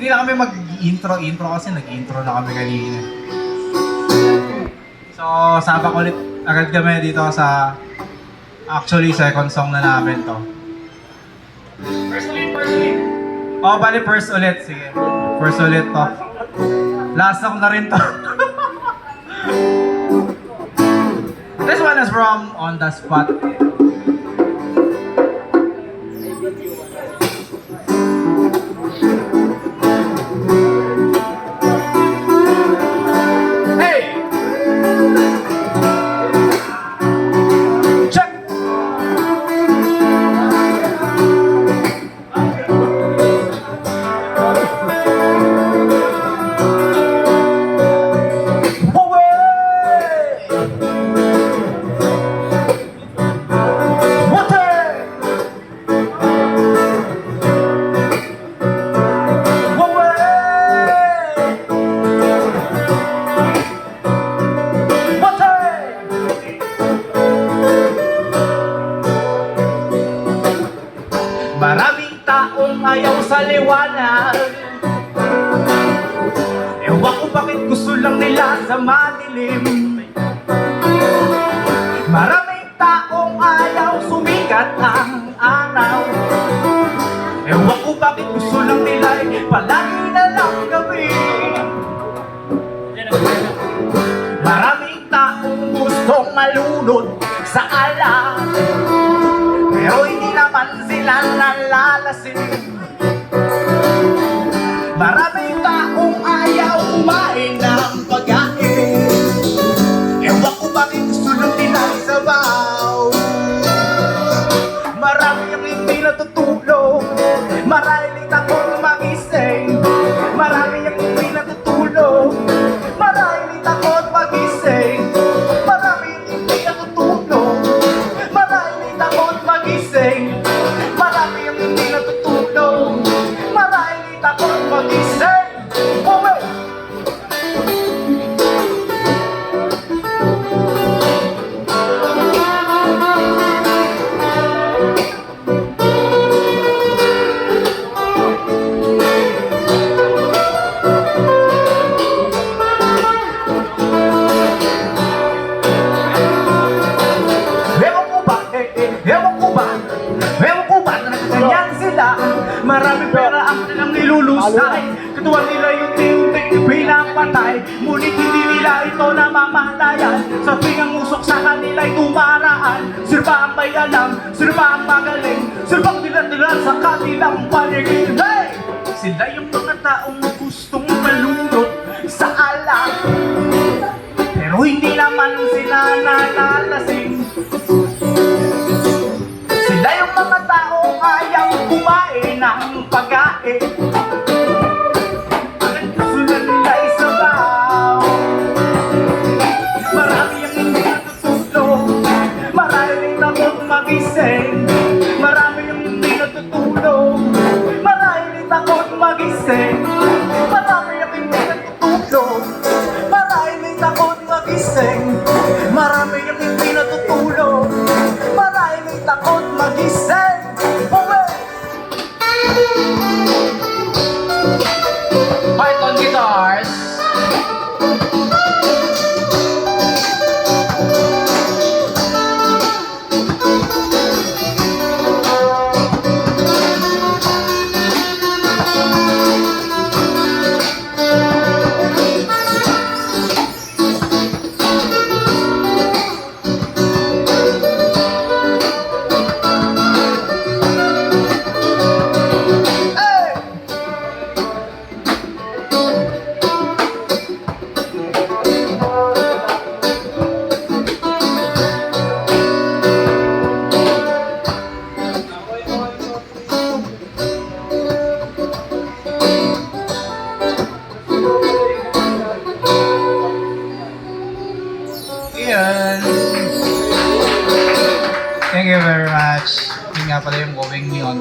Hindi na kami mag-intro kasi nag-intro na kami kanina. So, sabak ulit agad kami dito sa actually second song na namin to. First ulit. Oh, bali first ulit. Sige. First ulit to. Last song na rin to. This one is from On The Spot. Maraming taong ayaw sa liwanag. Ewan ko bakit gusto lang nila sa madilim. Maraming taong ayaw sumikat ang araw. Ewan ko bakit gusto lang nila palagi na lang gabi. Maraming taong gustong malunod sa alam, pero hindi naman sila nalalasin. Maraming taong ayaw kumain ng pagkain. Ewan ko bakit gusto lang nila isabaw. Marami ang hindi natutulog, marahil takot magising. Marami ang hindi natutulog, marahil takot magising. Marami ang hindi natutulog, marahil takot magising. Marami ang hindi natutulog, marahil takot magising. Ewan ko ba na nakaganyan sila. Marami pera ang nilang nilulusay. Katuwa nila yung ting-ting pinapatay. Ngunit hindi nila ito namamalayan. Sa pingang usok sa kanila'y tumaraan. Sino ba ang may alam? Sino ba ang magaling? Sino bang dinadala sa kanilang paligid? Hey! Sila yung mga taong gustong malunod sa alam, pero hindi naman sila nalalasing. Sila yung mga taong ayaw kumain ng pagkain. Ang gusto na nila isabaw. Marami ang hindi natutulog, maraming takot magising. Marami ang hindi natutulog, maraming takot magising. Marami ang hindi natutulog, maraming takot magising. Marami ang hindi natutulog, maraming takot magising. Python guitars. Thank you very much. Yun nga pala yung going me on